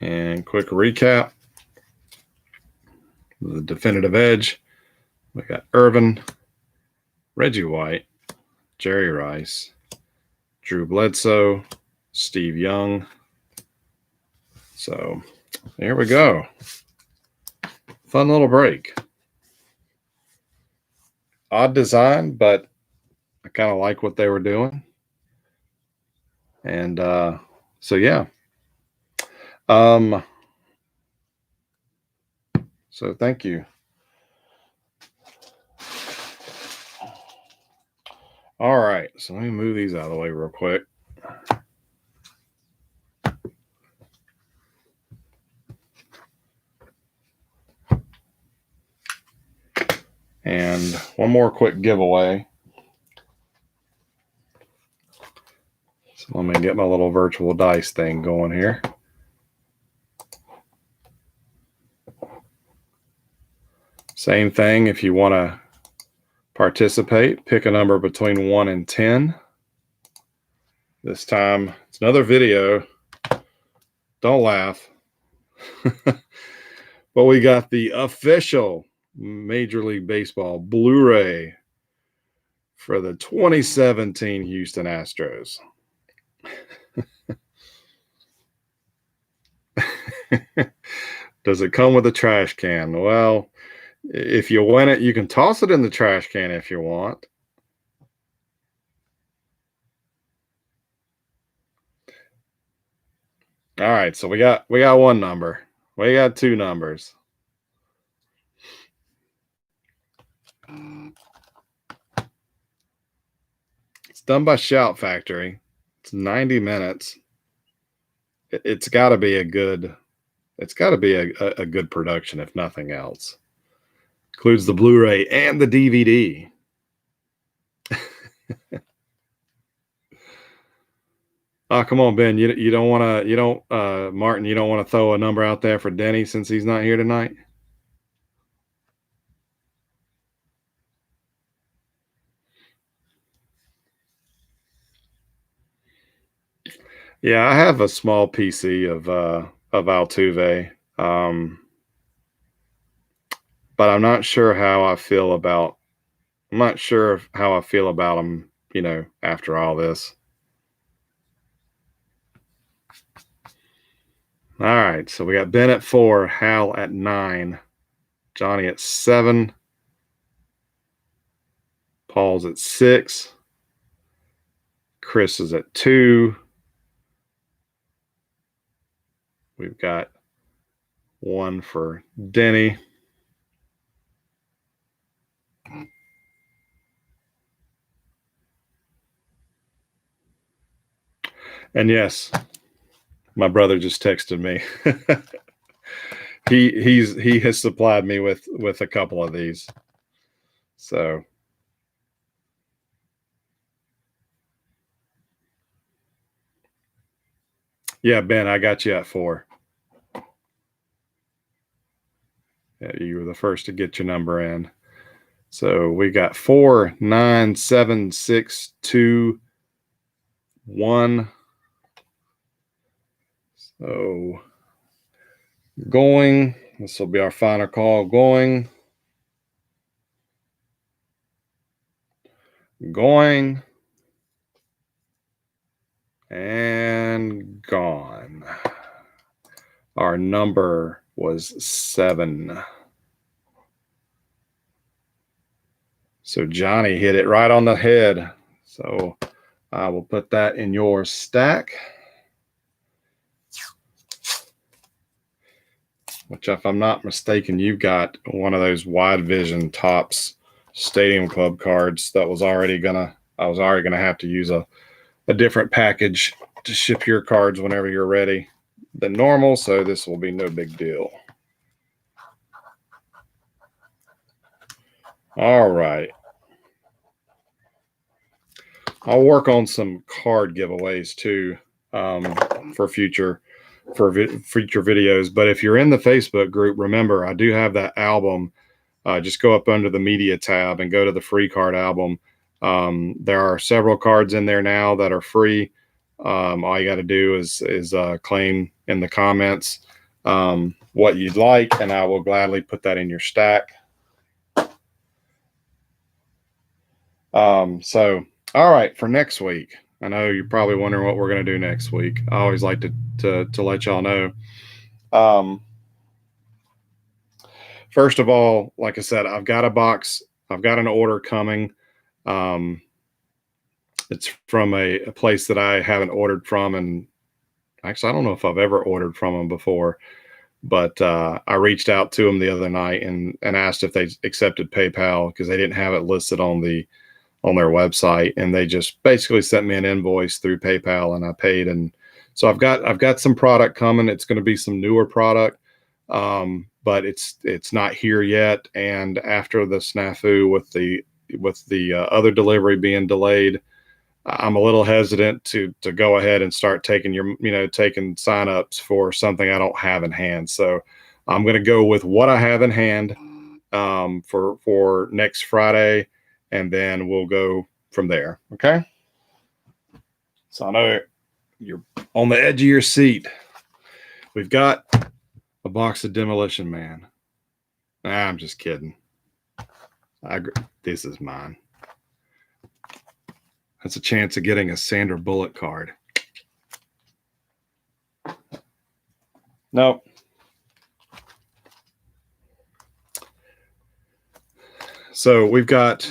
Speaker 1: And quick recap. The definitive edge. We got Irvin, Reggie White, Jerry Rice, Drew Bledsoe, Steve Young. So there we go. Fun little break. Odd design, but I kind of like what they were doing. And so yeah. So thank you. All right, so let me move these out of the way real quick. And one more quick giveaway. So let me get my little virtual dice thing going here. Same thing, if you want to participate, pick a number between 1 and 10. This time, it's another video. Don't laugh. But we got the official Major League Baseball Blu-ray for the 2017 Houston Astros. Does it come with a trash can? Well, if you win it, you can toss it in the trash can if you want. All right, so we got one number. We got two numbers. It's done by Shout Factory. It's 90 minutes. It's got to be a good. It's got to be a good production, if nothing else. Includes the Blu-ray and the DVD. Oh, come on, Ben. You don't want to, Martin, you don't want to throw a number out there for Denny since he's not here tonight? Yeah, I have a small PC of Altuve. But I'm not sure how I feel about him, after all this. All right, so we got Ben at 4, Hal at 9, Johnny at 7, Paul's at 6, Chris is at 2. We've got 1 for Denny. And yes, my brother just texted me. He has supplied me with a couple of these. So yeah, Ben, I got you at 4. Yeah, you were the first to get your number in. So we got 4, 9, 7, 6, 2, 1. So going, this will be our final call. Going, and gone. Our number was 7. So Johnny hit it right on the head. So I will put that in your stack. Which, if I'm not mistaken, you've got one of those wide vision Topps Stadium Club cards that I was already gonna have to use a different package to ship your cards whenever you're ready. than normal, so this will be no big deal. All right. I'll work on some card giveaways too for future videos. But if you're in the Facebook group, remember I do have that album. Just go up under the media tab and go to the free card album. There are several cards in there now that are free. All you got to do is claim in the comments what you'd like, and I will gladly put that in your stack. So, all right, for next week, I know you're probably wondering what we're going to do next week. I always like to let y'all know. First of all, like I said, I've got a box. I've got an order coming. It's from a place that I haven't ordered from, and actually, I don't know if I've ever ordered from them before. But I reached out to them the other night and asked if they accepted PayPal because they didn't have it listed on their website, and they just basically sent me an invoice through PayPal, and I paid. And so I've got some product coming. It's going to be some newer product, but it's not here yet. And after the snafu with the other delivery being delayed, I'm a little hesitant to go ahead and start taking taking signups for something I don't have in hand. So I'm going to go with what I have in hand for next Friday, and then we'll go from there. Okay. So I know you're on the edge of your seat. We've got a box of Demolition Man. I'm just kidding. This is mine. That's a chance of getting a Sandra Bullock card. Nope. So we've got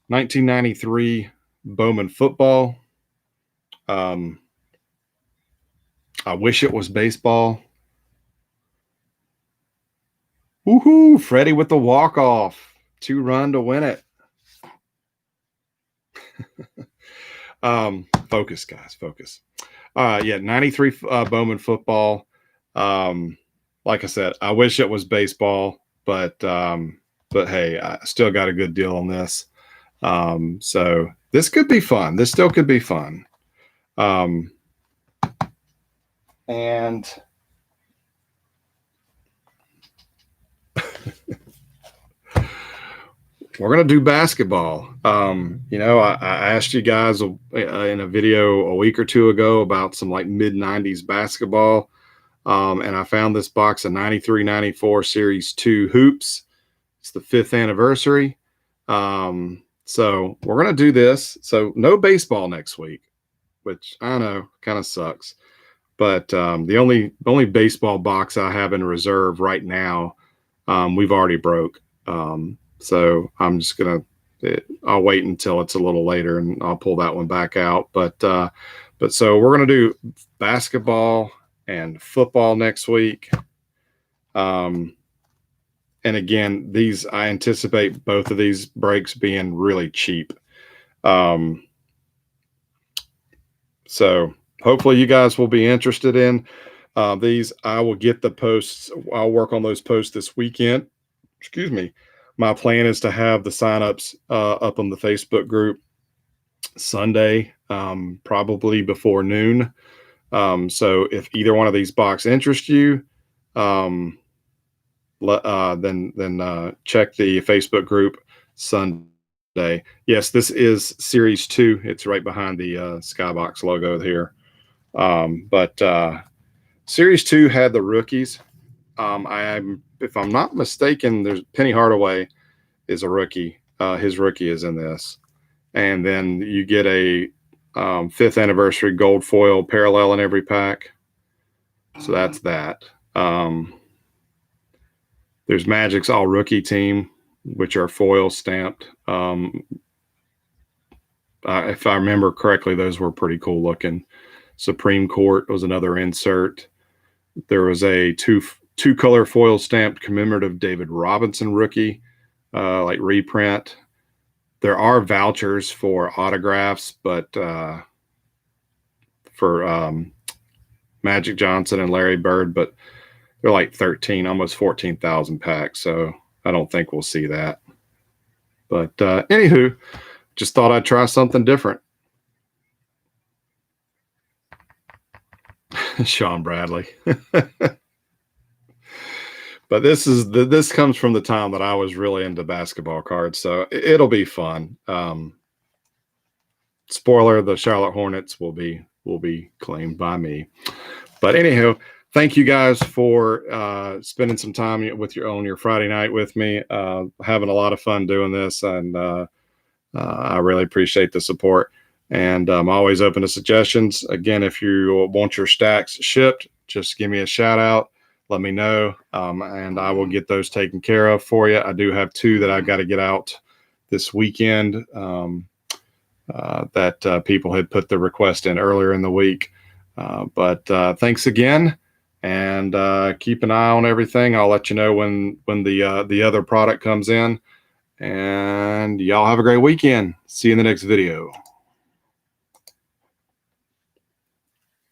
Speaker 1: 1993 Bowman football. I wish it was baseball. Woohoo! Freddie with the walk-off. 2-run to win it. Focus, guys, focus. 93 Bowman football. Like I said, I wish it was baseball, but hey, I still got a good deal on this. So this could be fun. This still could be fun. And we're going to do basketball. I asked you guys in a video a week or two ago about some like mid-90s basketball. And I found this box of 93-94 Series 2 hoops. It's the 5th anniversary. So we're going to do this. So no baseball next week, which I know kind of sucks. But the only baseball box I have in reserve right now, we've already broke. So I'm just I'll wait until it's a little later and I'll pull that one back out. But so we're going to do basketball and football next week. And again, I anticipate both of these breaks being really cheap. So hopefully you guys will be interested in these. I will get the posts. I'll work on those posts this weekend. Excuse me. My plan is to have the signups up on the Facebook group Sunday, probably before noon. So if either one of these box interests you, then check the Facebook group Sunday. Yes, this is Series 2. It's right behind the Skybox logo here. But Series 2 had the rookies. If I'm not mistaken, there's Penny Hardaway is a rookie. His rookie is in this. And then you get a 5th anniversary gold foil parallel in every pack. So that's that. There's Magic's all rookie team, which are foil stamped. If I remember correctly, those were pretty cool looking. Supreme Court was another insert. There was a two color foil stamped commemorative David Robinson rookie, like reprint. There are vouchers for autographs, but for Magic Johnson and Larry Bird, but they're like 13, almost 14,000 packs. So I don't think we'll see that. But anywho, just thought I'd try something different. Sean Bradley. But this comes from the time that I was really into basketball cards, so it'll be fun. Spoiler: the Charlotte Hornets will be claimed by me. But anyhow, thank you guys for spending some time on your Friday night with me. Having a lot of fun doing this, and I really appreciate the support. And I'm always open to suggestions. Again, if you want your stacks shipped, just give me a shout out. Let me know, and I will get those taken care of for you. I do have 2 that I've got to get out this weekend that people had put the request in earlier in the week. But thanks again, and keep an eye on everything. I'll let you know when the other product comes in. And y'all have a great weekend. See you in the next video.